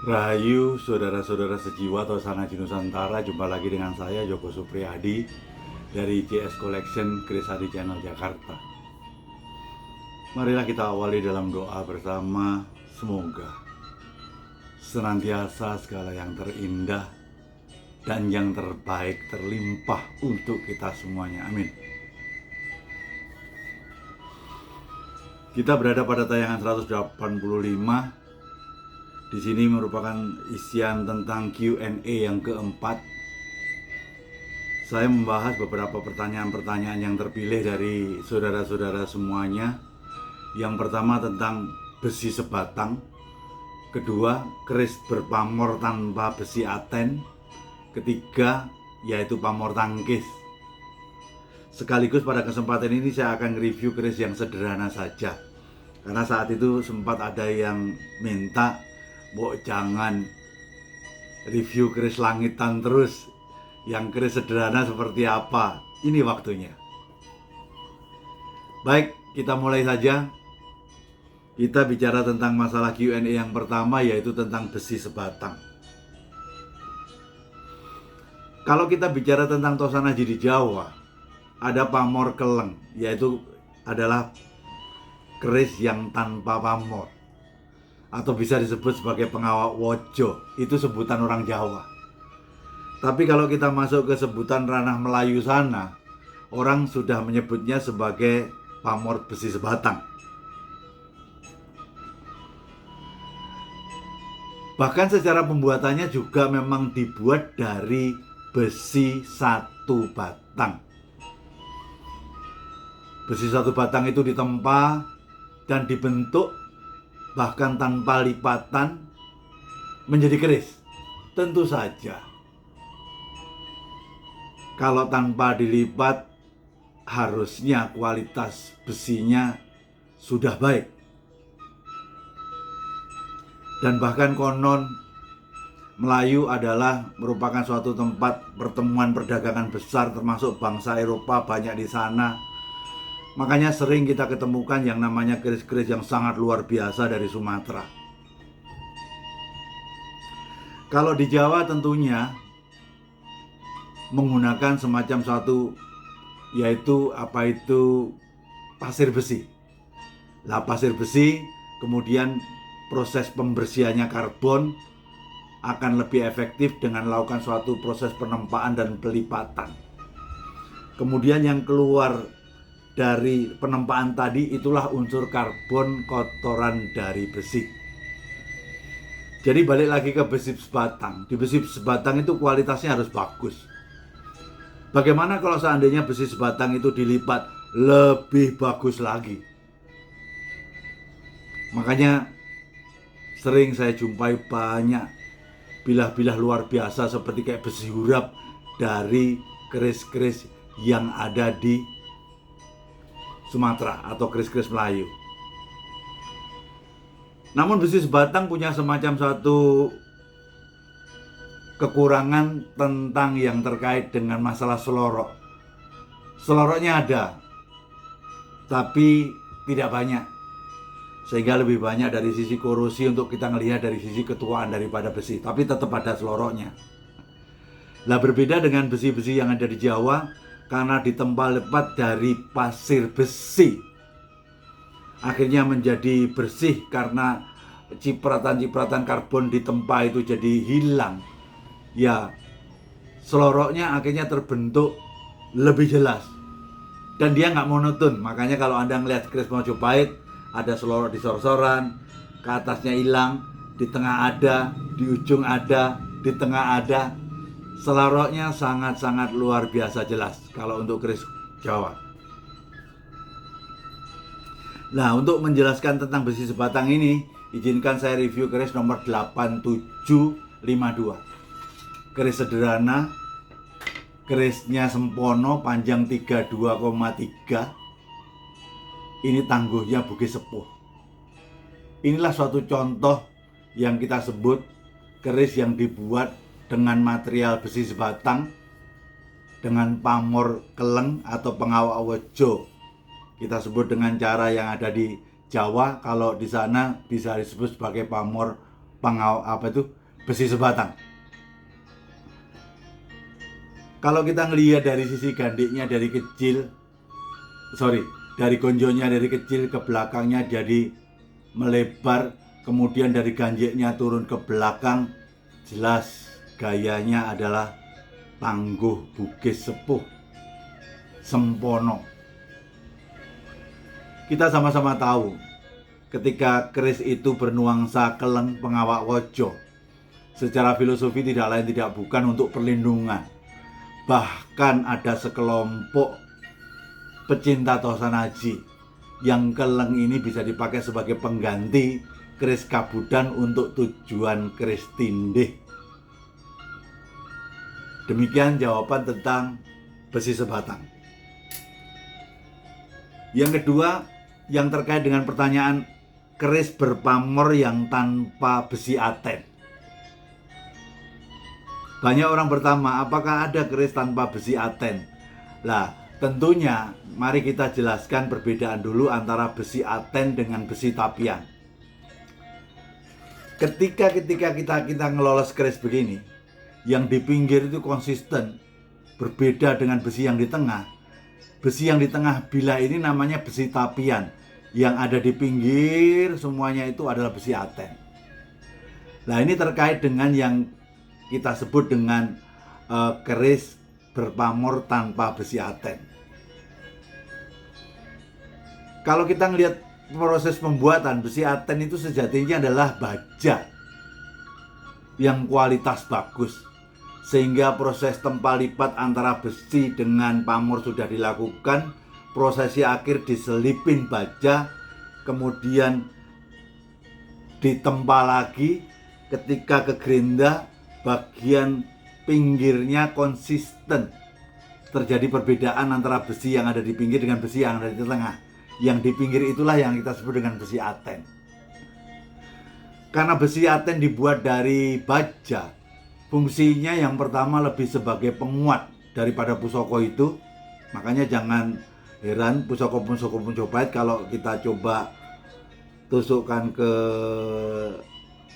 Rahayu, saudara-saudara sejiwa Tosana Nusantara, jumpa lagi dengan saya Joko Supriyadi dari JS Collection Kris Hadi Channel Jakarta. Marilah kita awali dalam doa bersama. Semoga senantiasa segala yang terindah dan yang terbaik terlimpah untuk kita semuanya. Amin. Kita berada pada tayangan 185. Di sini merupakan isian tentang Q&A yang keempat. Saya membahas beberapa pertanyaan-pertanyaan yang terpilih dari saudara-saudara semuanya. Yang pertama tentang besi sebatang. Kedua, keris berpamor tanpa besi aten. Ketiga, yaitu pamor tangkis. Sekaligus pada kesempatan ini saya akan review keris yang sederhana saja. Karena saat itu sempat ada yang minta, "Mbok jangan review keris langitan terus, yang keris sederhana seperti apa?" Ini waktunya. Baik, kita mulai saja. Kita bicara tentang masalah Q&A yang pertama, yaitu tentang besi sebatang. Kalau kita bicara tentang Tosanaji di Jawa, ada pamor keleng, yaitu adalah keris yang tanpa pamor, atau bisa disebut sebagai pengawak wojo. Itu sebutan orang Jawa. Tapi kalau kita masuk ke sebutan ranah Melayu sana, orang sudah menyebutnya sebagai pamor besi sebatang. Bahkan secara pembuatannya juga memang dibuat dari besi satu batang. Besi satu batang itu ditempa dan dibentuk bahkan tanpa lipatan menjadi keris. Tentu saja kalau tanpa dilipat harusnya kualitas besinya sudah baik. Dan bahkan konon Melayu adalah merupakan suatu tempat pertemuan perdagangan besar, termasuk bangsa Eropa banyak di sana. Makanya sering kita ketemukan yang namanya keris-keris yang sangat luar biasa dari Sumatera. Kalau di Jawa tentunya menggunakan semacam suatu, yaitu pasir besi. Lah pasir besi, kemudian proses pembersihannya karbon akan lebih efektif dengan melakukan suatu proses penempaan dan pelipatan. Kemudian yang keluar dari penempaan tadi itulah unsur karbon kotoran dari besi. Jadi balik lagi ke besi sebatang. Di besi sebatang itu kualitasnya harus bagus. Bagaimana kalau seandainya besi sebatang itu dilipat lebih bagus lagi? Makanya sering saya jumpai banyak bilah-bilah luar biasa seperti kayak besi hurap dari keris-keris yang ada di Sumatera atau keris-keris Melayu. Namun besi sebatang punya semacam satu kekurangan tentang yang terkait dengan masalah selorok. Seloroknya ada, tapi tidak banyak. Sehingga lebih banyak dari sisi korosi untuk kita melihat dari sisi ketuaan daripada besi. Tapi tetap ada seloroknya. Nah, berbeda dengan besi-besi yang ada di Jawa, karena ditempa lepat dari pasir besi, akhirnya menjadi bersih karena cipratan-cipratan karbon ditempa itu jadi hilang. Ya, seloroknya akhirnya terbentuk lebih jelas dan dia nggak monoton. Makanya kalau Anda ngelihat keris Mojopahit, ada selorok di sor-soran, ke atasnya hilang, di tengah ada, di ujung ada, di tengah ada. Seloroknya sangat-sangat luar biasa jelas kalau untuk keris Jawa. Nah, untuk menjelaskan tentang besi sebatang ini, izinkan saya review keris nomor 8752. Keris sederhana, kerisnya sempono, panjang 32,3. Ini tangguhnya Bugis Sepuh. Inilah suatu contoh yang kita sebut keris yang dibuat dengan material besi sebatang dengan pamor keleng atau pengawak wojo. Kita sebut dengan cara yang ada di Jawa, kalau di sana bisa disebut sebagai pamor besi sebatang. Kalau kita ngelihat dari sisi gandiknya dari gonjonya dari kecil ke belakangnya jadi melebar, kemudian dari ganjeknya turun ke belakang, jelas gayanya adalah tangguh, bugis, sepuh, sempono. Kita sama-sama tahu ketika keris itu bernuansa keleng pengawak wojo, secara filosofi tidak lain tidak bukan untuk perlindungan. Bahkan ada sekelompok pecinta Tosanaji yang keleng ini bisa dipakai sebagai pengganti keris kabudan untuk tujuan keris tindih. Demikian jawaban tentang besi sebatang. Yang kedua, yang terkait dengan pertanyaan keris berpamor yang tanpa besi aten. Banyak orang bertanya, apakah ada keris tanpa besi aten? Lah, tentunya mari kita jelaskan perbedaan dulu antara besi aten dengan besi tapian. Ketika kita ngelolos keris begini, yang di pinggir itu konsisten, berbeda dengan besi yang di tengah. Besi yang di tengah bila ini namanya besi tapian, yang ada di pinggir semuanya itu adalah besi aten. Nah, ini terkait dengan yang kita sebut dengan keris berpamor tanpa besi aten. Kalau kita ngelihat proses pembuatan, besi aten itu sejatinya adalah baja yang kualitas bagus, sehingga proses tempal lipat antara besi dengan pamor sudah dilakukan. Prosesi akhir diselipin baja, kemudian ditempa lagi. Ketika ke gerinda, bagian pinggirnya konsisten. Terjadi perbedaan antara besi yang ada di pinggir dengan besi yang ada di tengah. Yang di pinggir itulah yang kita sebut dengan besi aten. Karena besi aten dibuat dari baja, fungsinya yang pertama lebih sebagai penguat daripada pusoko itu. Makanya jangan heran pusoko Majapahit kalau kita coba tusukkan ke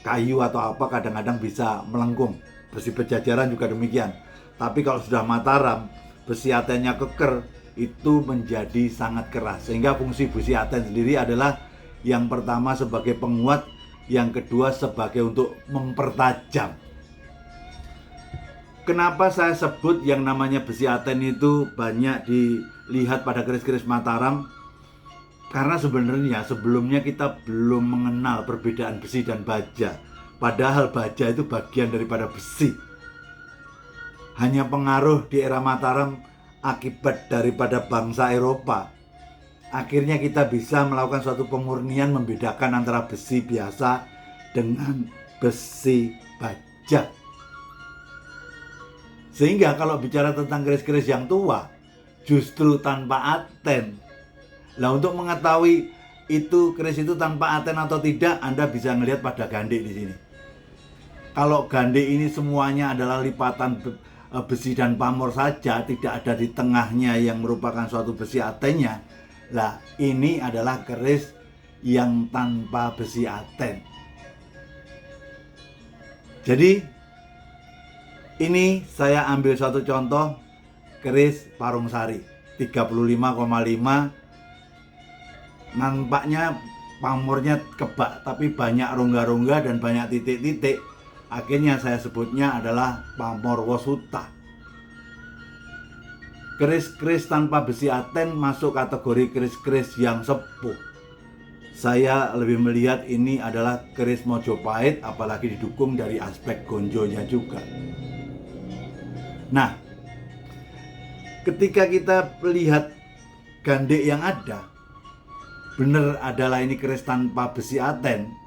kayu atau apa, kadang-kadang bisa melengkung. Besi Pejajaran juga demikian. Tapi kalau sudah Mataram, besi atennya keker, itu menjadi sangat keras. Sehingga fungsi besi aten sendiri adalah yang pertama sebagai penguat, yang kedua sebagai untuk mempertajam. Kenapa saya sebut yang namanya besi aten itu banyak dilihat pada keris-keris Mataram? Karena sebenarnya sebelumnya kita belum mengenal perbedaan besi dan baja. Padahal baja itu bagian daripada besi. Hanya pengaruh di era Mataram akibat daripada bangsa Eropa. Akhirnya kita bisa melakukan suatu pemurnian membedakan antara besi biasa dengan besi baja. Sehingga kalau bicara tentang keris-keris yang tua, justru tanpa aten. Nah, untuk mengetahui itu keris itu tanpa aten atau tidak, Anda bisa melihat pada gandik di sini. Kalau gandik ini semuanya adalah lipatan besi dan pamor saja, tidak ada di tengahnya yang merupakan suatu besi atennya. Lah, ini adalah keris yang tanpa besi aten. Jadi ini saya ambil satu contoh keris Parung Sari 35,5. Nampaknya pamornya kebak tapi banyak rongga-rongga dan banyak titik-titik. Akhirnya saya sebutnya adalah pamor Wosuta. Keris-keris tanpa besi aten masuk kategori keris-keris yang sepuh. Saya lebih melihat ini adalah keris Majapahit, apalagi didukung dari aspek gonjonya juga. Nah, ketika kita lihat gandik yang ada, benar adalah ini keris tanpa besi aten.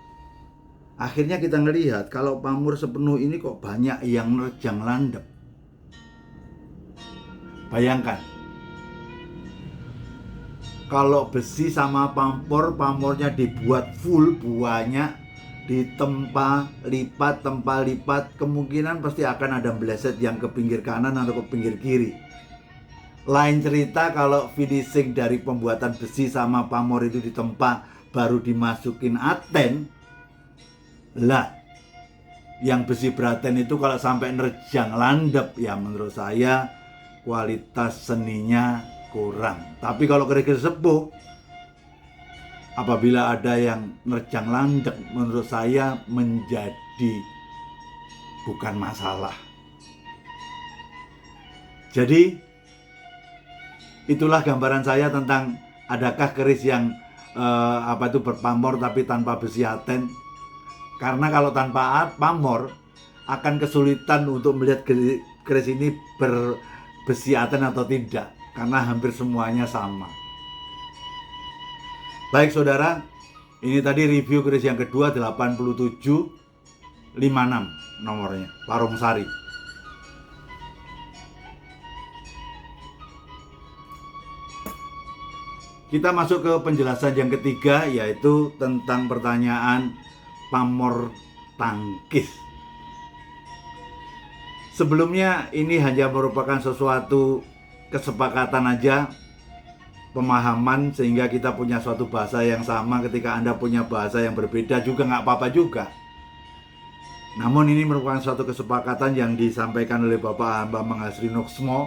Akhirnya kita ngelihat kalau pamor sepenuh ini kok banyak yang nerjang landep. Bayangkan, kalau besi sama pamornya dibuat full, buahnya ditempa lipat, kemungkinan pasti akan ada meleset yang ke pinggir kanan atau ke pinggir kiri. Lain cerita kalau finishing dari pembuatan besi sama pamor itu ditempa baru dimasukin aten. Lah, yang besi braten itu kalau sampai nerjang landep, ya menurut saya kualitas seninya kurang. Tapi kalau keris sepuh, apabila ada yang nerjang landep, menurut saya menjadi bukan masalah. Jadi itulah gambaran saya tentang adakah keris yang berpamor tapi tanpa besi aten. Karena kalau tanpa pamor akan kesulitan untuk melihat keris ini berbesi aten atau tidak, karena hampir semuanya sama. Baik saudara, ini tadi review keris yang kedua 8756 nomornya, Parung Sari. Kita masuk ke penjelasan yang ketiga, yaitu tentang pertanyaan pamor tangkis. Sebelumnya ini hanya merupakan sesuatu kesepakatan aja, pemahaman, sehingga kita punya suatu bahasa yang sama. Ketika Anda punya bahasa yang berbeda juga nggak apa-apa juga. Namun ini merupakan suatu kesepakatan yang disampaikan oleh Bapak Bambang Hasrinoksmo.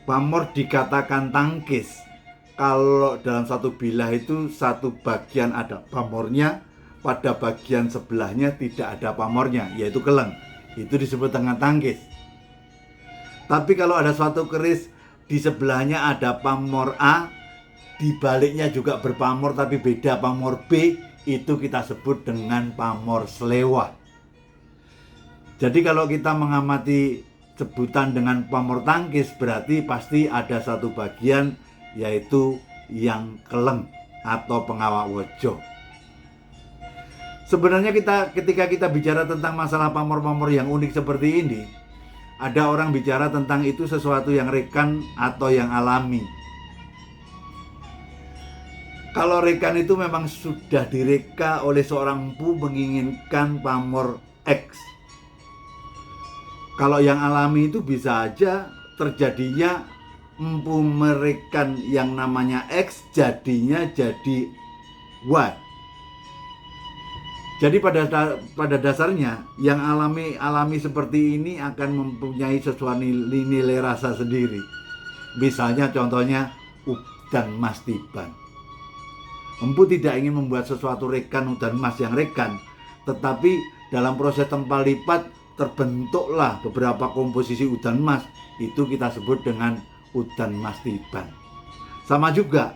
Pamor dikatakan tangkis kalau dalam satu bilah itu satu bagian ada pamornya, pada bagian sebelahnya tidak ada pamornya, yaitu keleng. Itu disebut dengan tangkis. Tapi kalau ada suatu keris di sebelahnya ada pamor A, di baliknya juga berpamor tapi beda pamor B, itu kita sebut dengan pamor selewah. Jadi kalau kita mengamati sebutan dengan pamor tangkis, berarti pasti ada satu bagian yaitu yang keleng atau pengawak wojo. Sebenarnya ketika kita bicara tentang masalah pamor-pamor yang unik seperti ini, ada orang bicara tentang itu sesuatu yang rekan atau yang alami. Kalau rekan itu memang sudah direka oleh seorang empu menginginkan pamor X. Kalau yang alami itu bisa aja terjadinya empu merekan yang namanya X, jadinya jadi Y. Jadi pada dasarnya yang alami seperti ini akan mempunyai sesuatu nilai rasa sendiri. Misalnya contohnya udan mas tiban. Empu tidak ingin membuat sesuatu rekan udan mas yang rekan, tetapi dalam proses tempal lipat terbentuklah beberapa komposisi udan mas. Itu kita sebut dengan udan mas tiban. Sama juga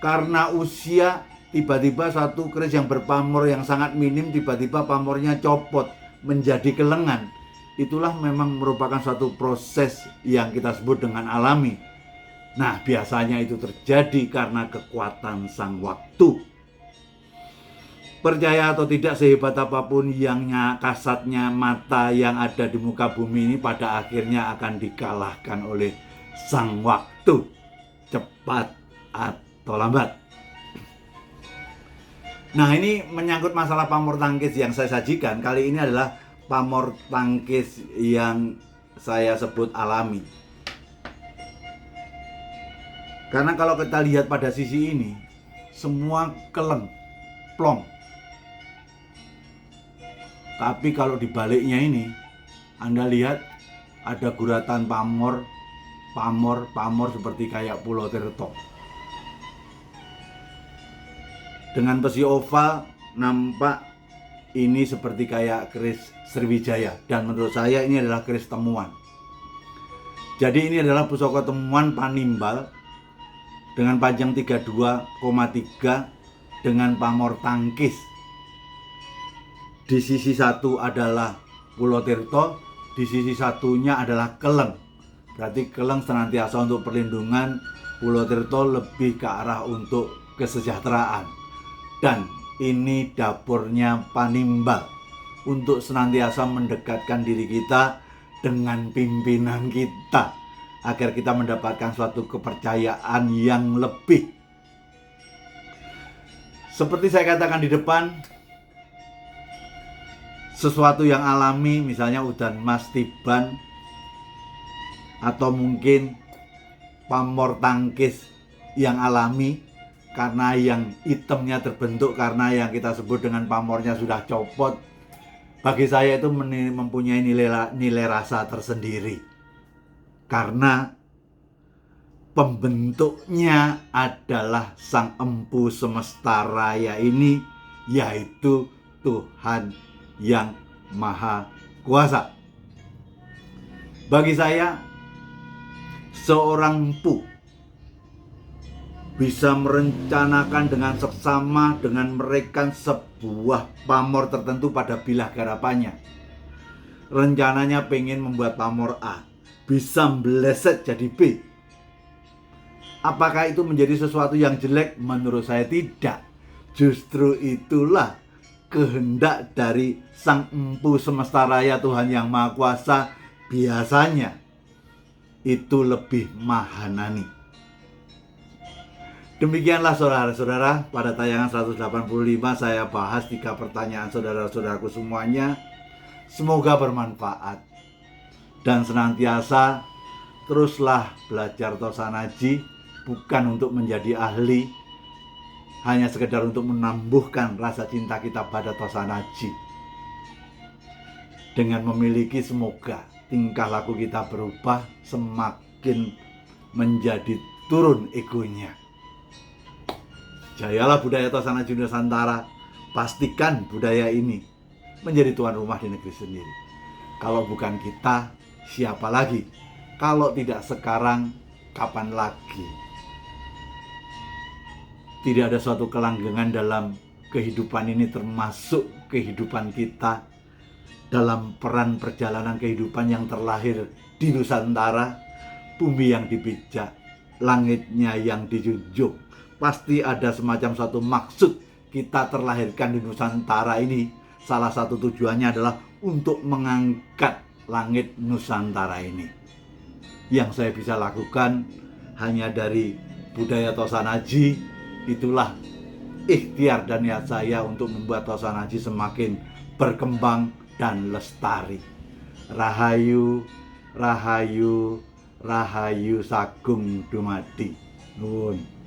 karena usia, tiba-tiba satu keris yang berpamor yang sangat minim, tiba-tiba pamornya copot menjadi kelengan. Itulah memang merupakan suatu proses yang kita sebut dengan alami. Nah, biasanya itu terjadi karena kekuatan sang waktu. Percaya atau tidak, sehebat apapun yang kasatnya mata yang ada di muka bumi ini, pada akhirnya akan dikalahkan oleh sang waktu, cepat atau lambat. Nah, ini menyangkut masalah pamor tangkis yang saya sajikan. Kali ini adalah pamor tangkis yang saya sebut alami. Karena kalau kita lihat pada sisi ini, semua keleng, plong. Tapi kalau di baliknya ini, Anda lihat ada guratan pamor seperti kayak Pulau Tirto. Dengan besi oval nampak ini seperti kayak keris Sriwijaya, dan menurut saya ini adalah keris temuan. Jadi ini adalah pusaka temuan Panimbal dengan panjang 32,3 dengan pamor tangkis. Di sisi satu adalah Pulau Tirto, di sisi satunya adalah keleng. Berarti keleng senantiasa untuk perlindungan, Pulau Tirto lebih ke arah untuk kesejahteraan. Dan ini dapurnya Panimbal untuk senantiasa mendekatkan diri kita dengan pimpinan kita, agar kita mendapatkan suatu kepercayaan yang lebih. Seperti saya katakan di depan, sesuatu yang alami, misalnya udan mas tiban, atau mungkin pamor tangkis yang alami, karena yang itemnya terbentuk karena yang kita sebut dengan pamornya sudah copot, Bagi saya itu mempunyai nilai rasa tersendiri. Karena pembentuknya adalah Sang Empu Semesta Raya ini, yaitu Tuhan yang Maha Kuasa. Bagi saya, seorang empu bisa merencanakan dengan seksama dengan merekan sebuah pamor tertentu pada bilah garapannya. Rencananya pengen membuat pamor A, bisa meleset jadi B. Apakah itu menjadi sesuatu yang jelek? Menurut saya tidak. Justru itulah kehendak dari Sang Empu Semesta Raya, Tuhan yang Maha Kuasa. Biasanya itu lebih mahanani. Demikianlah saudara-saudara, pada tayangan 185 saya bahas 3 pertanyaan saudara-saudaraku semuanya. Semoga bermanfaat. Dan senantiasa teruslah belajar Tosanaji, bukan untuk menjadi ahli, hanya sekedar untuk menumbuhkan rasa cinta kita pada Tosanaji. Dengan memiliki, semoga tingkah laku kita berubah, semakin menjadi turun egonya. Jayalah budaya Tosanaji Nusantara. Pastikan budaya ini menjadi tuan rumah di negeri sendiri. Kalau bukan kita, siapa lagi? Kalau tidak sekarang, kapan lagi? Tidak ada suatu kelanggengan dalam kehidupan ini, termasuk kehidupan kita dalam peran perjalanan kehidupan yang terlahir di Nusantara. Bumi yang dipijak, langitnya yang dijunjung. Pasti ada semacam suatu maksud kita terlahirkan di Nusantara ini. Salah satu tujuannya adalah untuk mengangkat langit Nusantara ini. Yang saya bisa lakukan hanya dari budaya Tosanaji, itulah ikhtiar dan niat saya untuk membuat Tosanaji semakin berkembang dan lestari. Rahayu, rahayu, rahayu sagung dumadi. Nuwun.